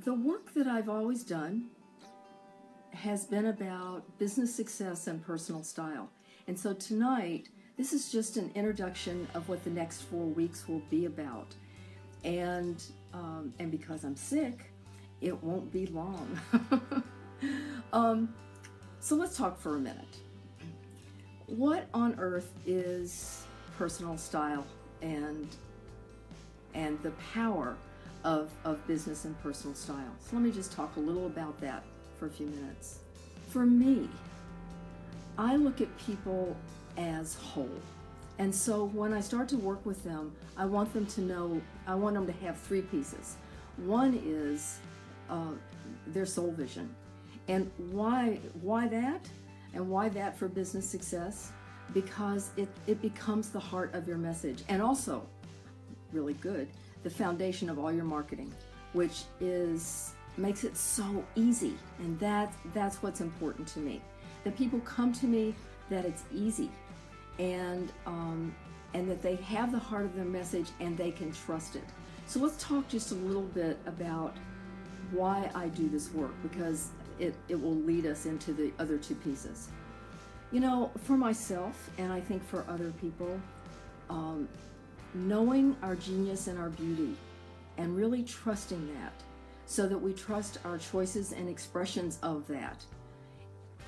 The work that I've always done has been about business success and personal style. And so tonight, this is just an introduction of what the next 4 weeks will be about. And because I'm sick, it won't be long. So let's talk for a minute. What on earth is personal style and the power of business and personal style? So let me just talk a little about that for a few minutes. For me, I look at people as whole. And so when I start to work with them, I want them to have 3 pieces. One is their soul vision. And why that? And why that for business success? Because it becomes the heart of your message. And also, really good, the foundation of all your marketing, which makes it so easy. And that's what's important to me. That people come to me, that it's easy. And that they have the heart of their message and they can trust it. So let's talk just a little bit about why I do this work, because it will lead us into the other 2 pieces. You know, for myself, and I think for other people, knowing our genius and our beauty and really trusting that so that we trust our choices and expressions of that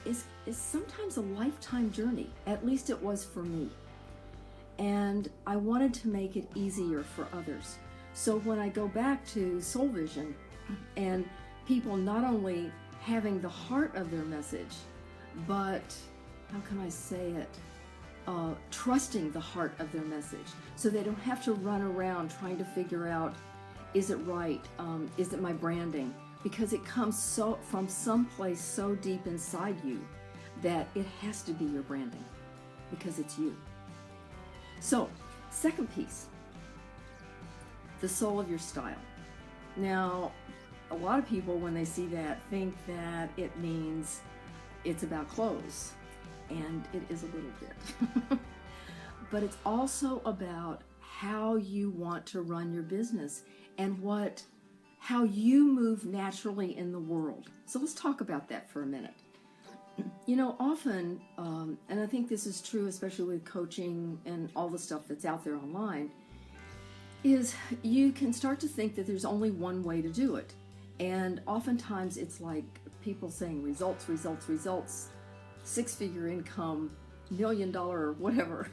is sometimes a lifetime journey. At least it was for me. And I wanted to make it easier for others. So when I go back to soul vision and people not only having the heart of their message, but how can I say it? Trusting the heart of their message, so they don't have to run around trying to figure out, is it right? Is it my branding? Because it comes from someplace so deep inside you that it has to be your branding, because it's you. So, second piece, the soul of your style. Now, a lot of people, when they see that, think that it means it's about clothes, and it is a little bit. But it's also about how you want to run your business and how you move naturally in the world. So let's talk about that for a minute. You know, often, and I think this is true especially with coaching and all the stuff that's out there online, is you can start to think that there's only one way to do it. And oftentimes it's like people saying results, results, results, 6-figure income, $1 million or whatever.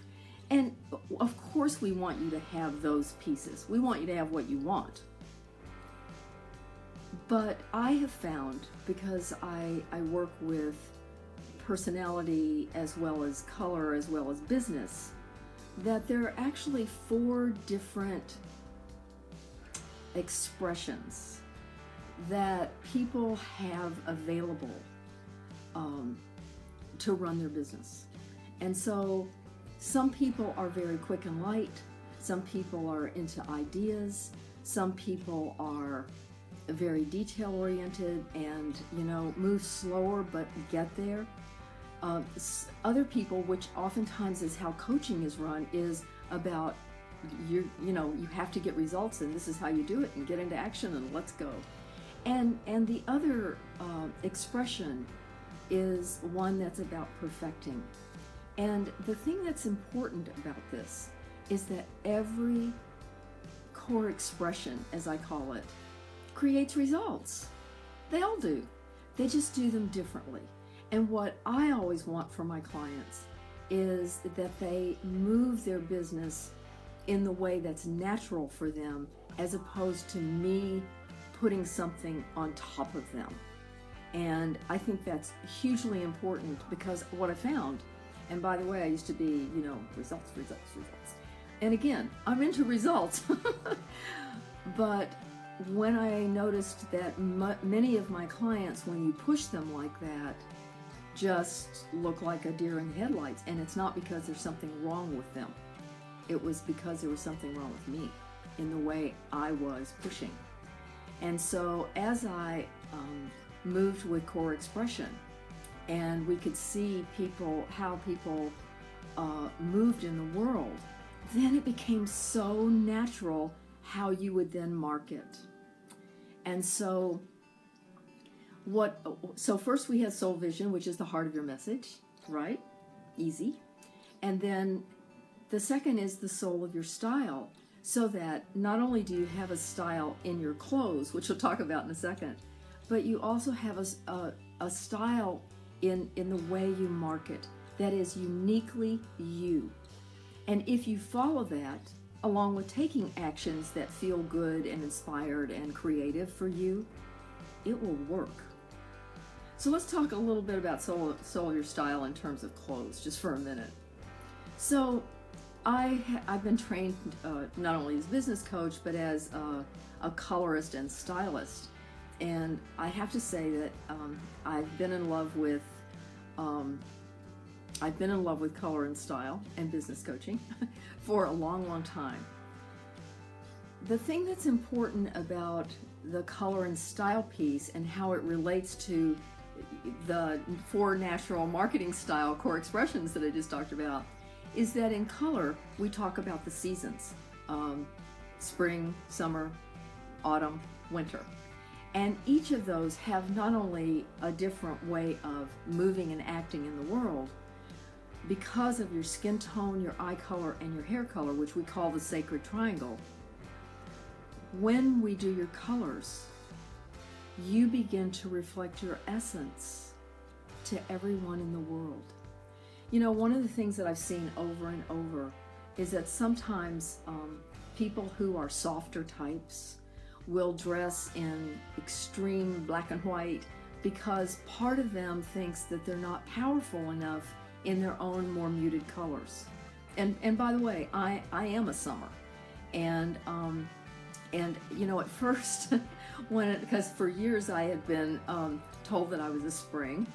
And of course we want you to have those pieces. We want you to have what you want. But I have found, because I work with personality as well as color as well as business, that there are actually 4 different expressions that people have available to run their business. And so some people are very quick and light, some people are into ideas, some people are very detail oriented and, you know, move slower but get there. Other people, which oftentimes is how coaching is run, is about you have to get results and this is how you do it and get into action and let's go. And the other expression is one that's about perfecting. And the thing that's important about this is that every core expression, as I call it, creates results. They all do. They just do them differently. And what I always want for my clients is that they move their business in the way that's natural for them, as opposed to me putting something on top of them. And I think that's hugely important, because what I found, and by the way, I used to be, results, results, results. And again, I'm into results. But when I noticed that many of my clients, when you push them like that, just look like a deer in the headlights, and it's not because there's something wrong with them. It was because there was something wrong with me in the way I was pushing. And so as I moved with core expression, and we could see how people moved in the world, then it became so natural how you would then market. And so So first we had soul vision, which is the heart of your message, right? Easy. And then the second is the soul of your style, so that not only do you have a style in your clothes, which we'll talk about in a second, but you also have a style in the way you market that is uniquely you. And if you follow that, along with taking actions that feel good and inspired and creative for you, it will work. So let's talk a little bit about soul of your style in terms of clothes, just for a minute. So I've been trained not only as a business coach, but as a colorist and stylist. And I have to say that I've been in love with color and style and business coaching for a long, long time. The thing that's important about the color and style piece and how it relates to the 4 natural marketing style core expressions that I just talked about is that in color, we talk about the seasons, spring, summer, autumn, winter. And each of those have not only a different way of moving and acting in the world, because of your skin tone, your eye color, and your hair color, which we call the sacred triangle. When we do your colors, you begin to reflect your essence to everyone in the world. You know, one of the things that I've seen over and over is that sometimes people who are softer types will dress in extreme black and white because part of them thinks that they're not powerful enough in their own more muted colors. And by the way, I am a summer. And you know, at first, because for years I had been told that I was a spring,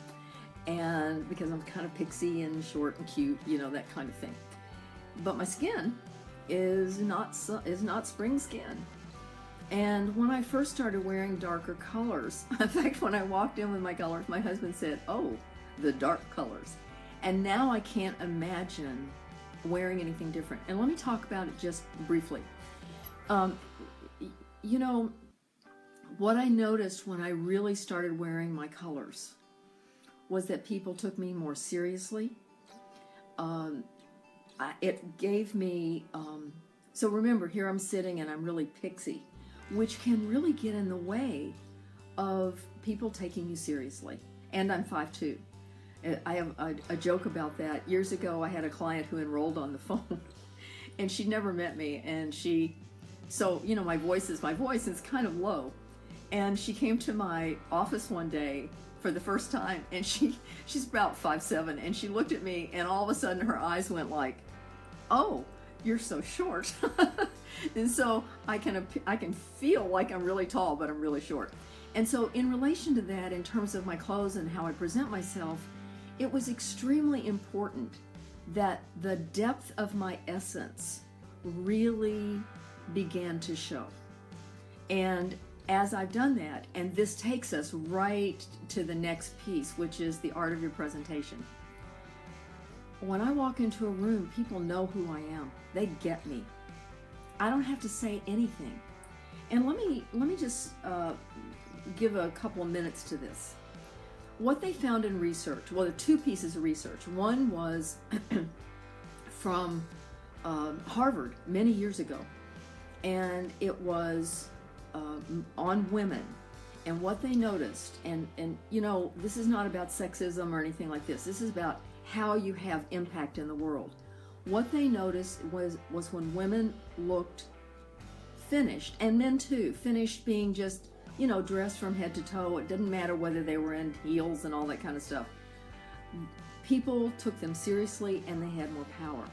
and because I'm kind of pixie and short and cute, you know, that kind of thing. But my skin is not spring skin. And when I first started wearing darker colors, in fact, when I walked in with my colors, my husband said, "Oh, the dark colors." And now I can't imagine wearing anything different. And let me talk about it just briefly. You know, what I noticed when I really started wearing my colors was that people took me more seriously. It gave me, so remember, here I'm sitting and I'm really pixie, which can really get in the way of people taking you seriously. And I'm 5'2". I have a joke about that. Years ago, I had a client who enrolled on the phone, and she'd never met me, and so, you know, my voice is my voice, and it's kind of low. And she came to my office one day for the first time, and she's about 5'7", and she looked at me, and all of a sudden her eyes went like, "Oh, you're so short." And so I can feel like I'm really tall, but I'm really short. And so in relation to that, in terms of my clothes and how I present myself, it was extremely important that the depth of my essence really began to show. And as I've done that, and this takes us right to the next piece, which is the art of your presentation. When I walk into a room, people know who I am. They get me. I don't have to say anything. And let me just give a couple of minutes to this. What they found in research, well, there are 2 pieces of research. One was from Harvard many years ago, and it was on women. And what they noticed, and you know, this is not about sexism or anything like this. This is about how you have impact in the world. What they noticed was when women looked finished, and men too, finished being just, you know, dressed from head to toe. It didn't matter whether they were in heels and all that kind of stuff. People took them seriously, and they had more power.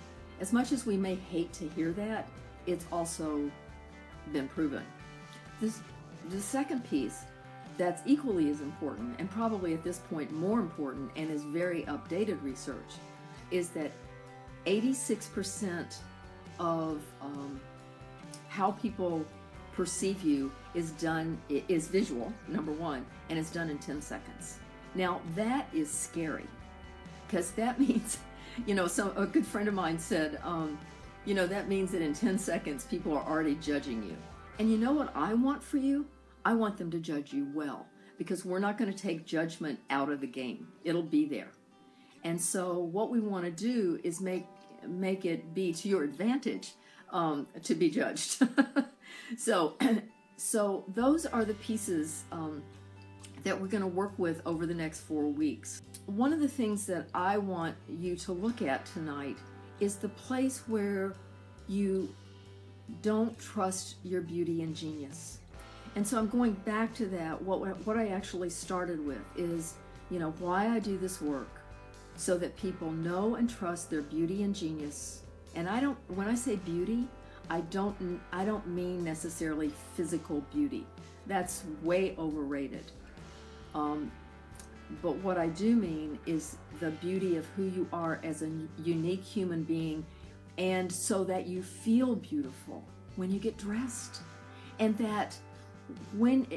As much as we may hate to hear that, it's also been proven. The second piece that's equally as important, and probably at this point more important, and is very updated research, is that 86% of how people perceive you is visual, number one, and it's done in 10 seconds. Now that is scary, because that means, you know, a good friend of mine said, you know, that means that in 10 seconds people are already judging you. And you know what I want for you? I want them to judge you well, because we're not going to take judgment out of the game. It'll be there. And so what we want to do is make it be to your advantage to be judged. So those are the pieces that we're going to work with over the next 4 weeks. One of the things that I want you to look at tonight is the place where you don't trust your beauty and genius. And so I'm going back to that. What I actually started with is, why I do this work, so that people know and trust their beauty and genius. And when I say beauty, I don't mean necessarily physical beauty. That's way overrated. But what I do mean is the beauty of who you are as a unique human being, and so that you feel beautiful when you get dressed. And that when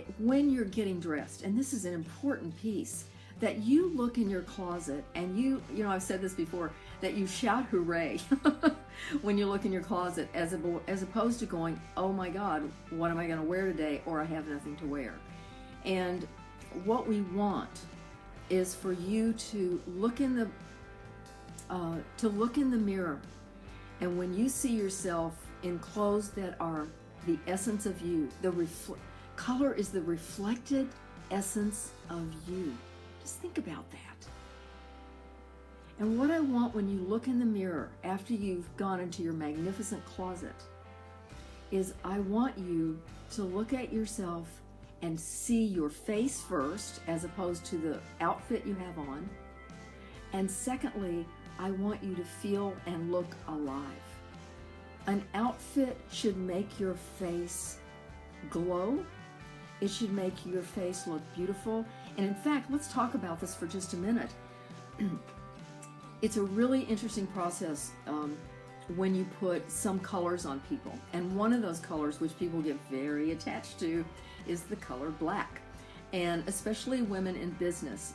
you're getting dressed, and this is an important piece, that you look in your closet and I've said this before, that you shout hooray when you look in your closet, as opposed to going, oh my God, what am I going to wear today, or I have nothing to wear. And what we want is for you to look in the mirror, and when you see yourself in clothes that are the essence of you, color is the reflected essence of you. Just think about that. And what I want when you look in the mirror after you've gone into your magnificent closet is I want you to look at yourself and see your face first, as opposed to the outfit you have on. And secondly, I want you to feel and look alive. An outfit should make your face glow. It should make your face look beautiful. And in fact, let's talk about this for just a minute. It's a really interesting process when you put some colors on people. And one of those colors, which people get very attached to, is the color black. And especially women in business,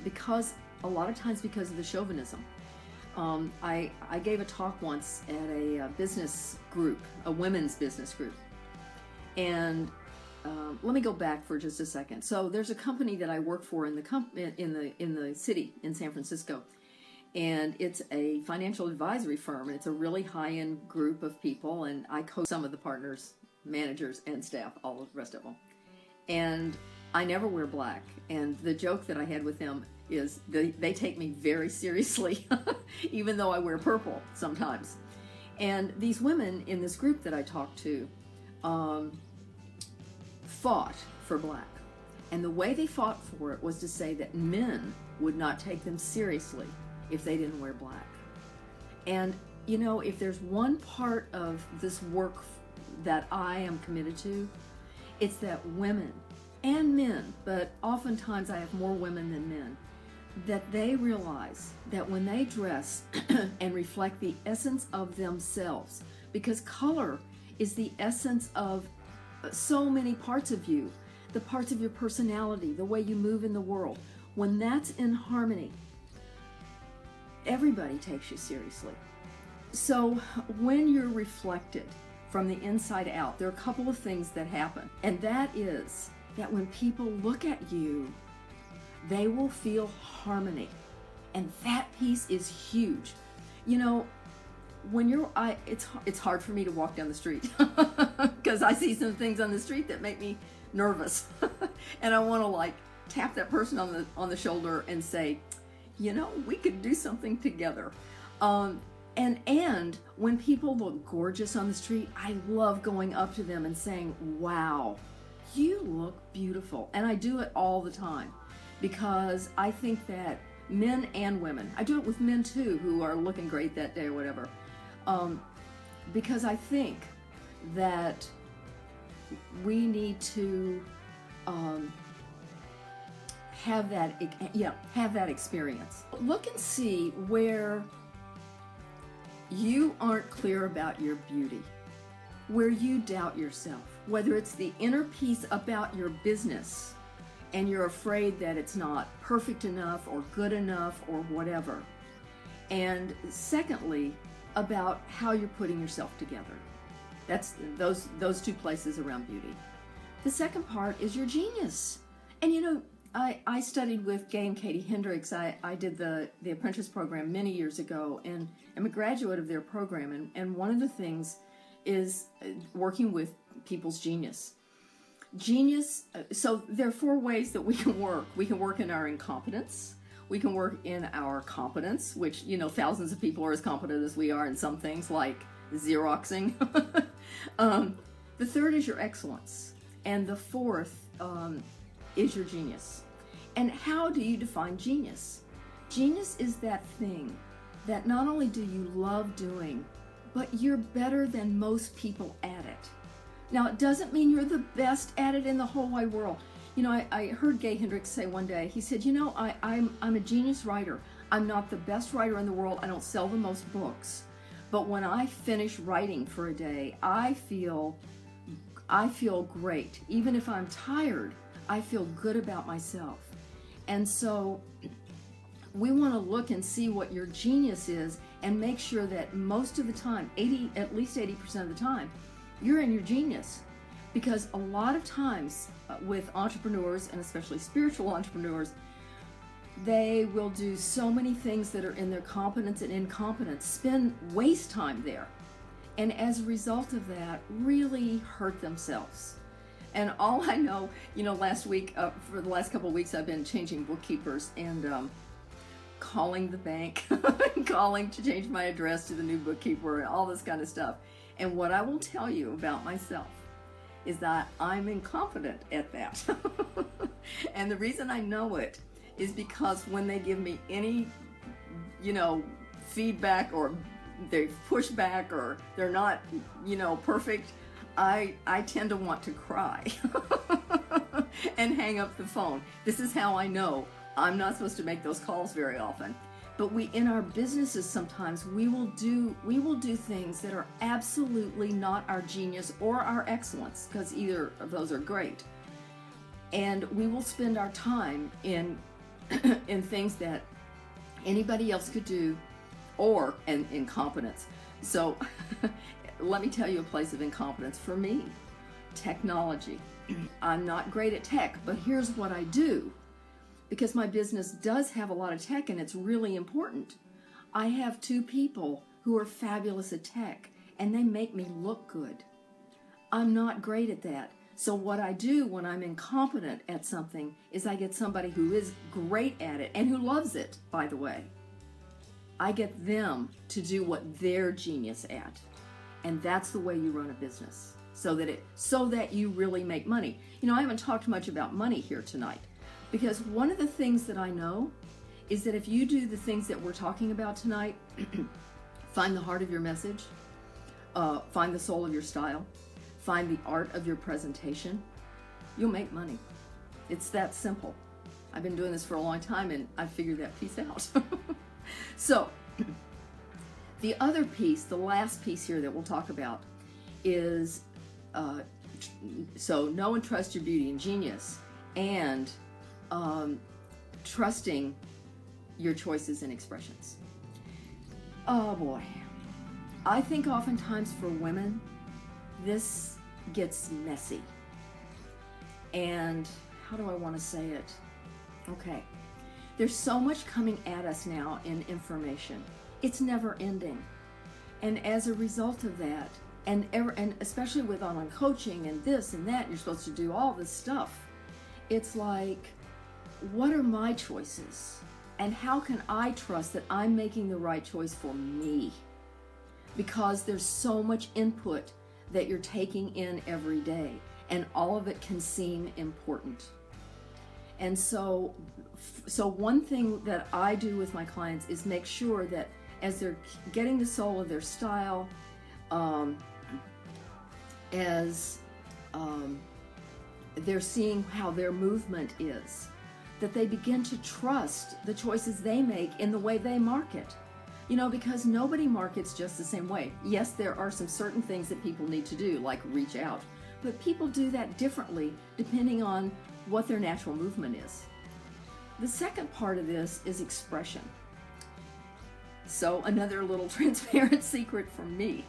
because a lot of times because of the chauvinism. I gave a talk once at a business group, a women's business group. And let me go back for just a second. So there's a company that I work for in the city in San Francisco, and it's a financial advisory firm, and it's a really high-end group of people, and I coach some of the partners, managers, and staff, all of the rest of them. And I never wear black, and the joke that I had with them is they take me very seriously, even though I wear purple sometimes. And these women in this group that I talked to fought for black. And the way they fought for it was to say that men would not take them seriously if they didn't wear black. And if there's one part of this work that I am committed to, it's that women and men, but oftentimes I have more women than men, that they realize that when they dress and reflect the essence of themselves, because color is the essence of so many parts of you, the parts of your personality, the way you move in the world, when that's in harmony, everybody takes you seriously. So when you're reflected from the inside out, there are a couple of things that happen, and that is that when people look at you, they will feel harmony, and that piece is huge. When it's hard for me to walk down the street because I see some things on the street that make me nervous, and I want to tap that person on the shoulder and say, we could do something together. And when people look gorgeous on the street, I love going up to them and saying, wow, you look beautiful. And I do it all the time, because I think that men and women, I do it with men too who are looking great that day or whatever, because I think that we need to have that experience. Look and see where you aren't clear about your beauty, where you doubt yourself, whether it's the inner piece about your business and you're afraid that it's not perfect enough or good enough or whatever. And secondly, about how you're putting yourself together. That's those two places around beauty. The second part is your genius. And I studied with Gay and Katie Hendricks. I did the apprentice program many years ago, and I'm a graduate of their program. And one of the things is working with people's genius. So there are 4 ways that we can work. We can work in our incompetence. We can work in our competence, which, thousands of people are as competent as we are in some things, like Xeroxing. The third is your excellence. And the fourth is your genius. And how do you define genius? Genius is that thing that not only do you love doing, but you're better than most people at it. Now, it doesn't mean you're the best at it in the whole wide world. I heard Gay Hendricks say one day, he said, I'm a genius writer. I'm not the best writer in the world. I don't sell the most books. But when I finish writing for a day, I feel great. Even if I'm tired, I feel good about myself. And so we want to look and see what your genius is and make sure that most of the time, at least 80% of the time, you're in your genius. Because a lot of times with entrepreneurs, and especially spiritual entrepreneurs, they will do so many things that are in their competence and incompetence, waste time there. And as a result of that, really hurt themselves. And all I know, last week, for the last couple of weeks, I've been changing bookkeepers and calling the bank, calling to change my address to the new bookkeeper and all this kind of stuff. And what I will tell you about myself is that I'm incompetent at that. And the reason I know it is because when they give me any, feedback, or they push back, or they're not, perfect, I tend to want to cry and hang up the phone. This is how I know I'm not supposed to make those calls very often. But in our businesses, sometimes we will do things that are absolutely not our genius or our excellence, because either of those are great. And we will spend our time in things that anybody else could do, or in incompetence. So let me tell you a place of incompetence for me: technology. I'm not great at tech, but here's what I do. Because my business does have a lot of tech and it's really important. I have 2 people who are fabulous at tech, and they make me look good. I'm not great at that. So what I do when I'm incompetent at something is I get somebody who is great at it and who loves it, by the way. I get them to do what they're genius at. And that's the way you run a business, so that you really make money. I haven't talked much about money here tonight. Because one of the things that I know is that if you do the things that we're talking about tonight, find the heart of your message, find the soul of your style, find the art of your presentation, you'll make money. It's that simple. I've been doing this for a long time, and I figured that piece out. So, the other piece, the last piece here that we'll talk about is, so know and trust your beauty and genius, and trusting your choices and expressions. Oh boy. I think oftentimes for women, this gets messy. And how do I want to say it? Okay. There's so much coming at us now in information. It's never ending. And as a result of that, and especially with online coaching and this and that, you're supposed to do all this stuff. It's like, what are my choices? And how can I trust that I'm making the right choice for me? Because there's so much input that you're taking in every day, and all of it can seem important. And so one thing that I do with my clients is make sure that as they're getting the soul of their style, they're seeing how their movement is, that they begin to trust the choices they make in the way they market. Because nobody markets just the same way. Yes, there are some certain things that people need to do, like reach out, but people do that differently depending on what their natural movement is. The second part of this is expression. So another little transparent secret from me.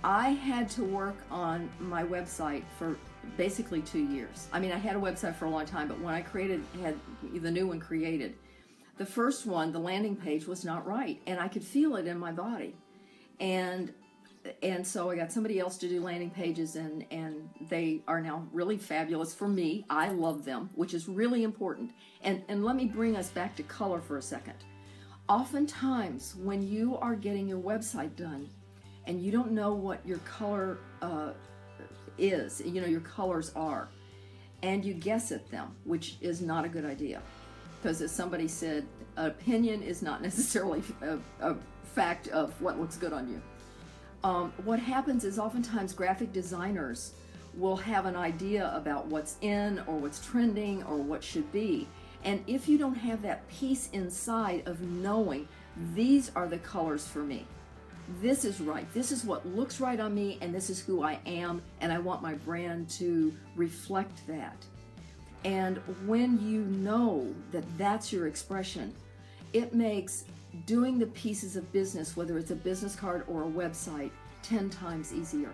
I had to work on my website for basically 2 years. I mean, I had a website for a long time, but when I had the new one created, the first one, the landing page, was not right, and I could feel it in my body. And so I got somebody else to do landing pages, and they are now really fabulous for me. I love them, which is really important. And let me bring us back to color for a second. Oftentimes, when you are getting your website done and you don't know what your color is, your colors are, and you guess at them, which is not a good idea. Because as somebody said, opinion is not necessarily a fact of what looks good on you. What happens is oftentimes graphic designers will have an idea about what's in or what's trending or what should be. And if you don't have that piece inside of knowing these are the colors for me, this is right, this is what looks right on me, and this is who I am, and I want my brand to reflect that. And when you know that that's your expression, it makes doing the pieces of business, whether it's a business card or a website, 10 times easier.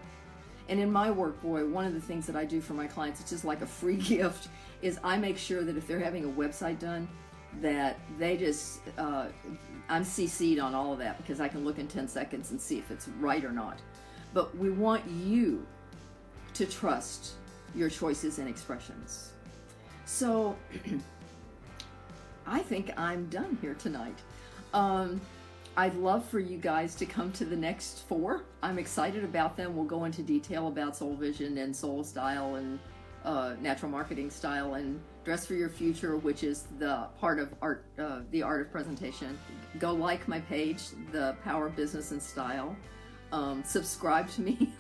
And in my work, boy, one of the things that I do for my clients, it's just like a free gift, is I make sure that if they're having a website done, that they just, I'm CC'd on all of that, because I can look in 10 seconds and see if it's right or not. But we want you to trust your choices and expressions. So I think I'm done here tonight. I'd love for you guys to come to the next 4. I'm excited about them. We'll go into detail about Soul Vision and Soul Style and Natural Marketing Style and Dress for Your Future, which is the part of art, the art of presentation. Go like my page, The Power of Business and Style. Subscribe to me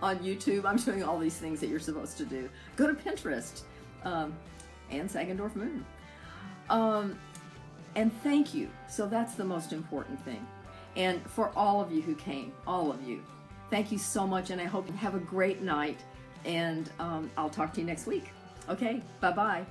on YouTube. I'm doing all these things that you're supposed to do. Go to Pinterest and Sagendorph-Moon. And thank you. So that's the most important thing. And for all of you who came, all of you, thank you so much. And I hope you have a great night. And I'll talk to you next week. Okay, bye-bye.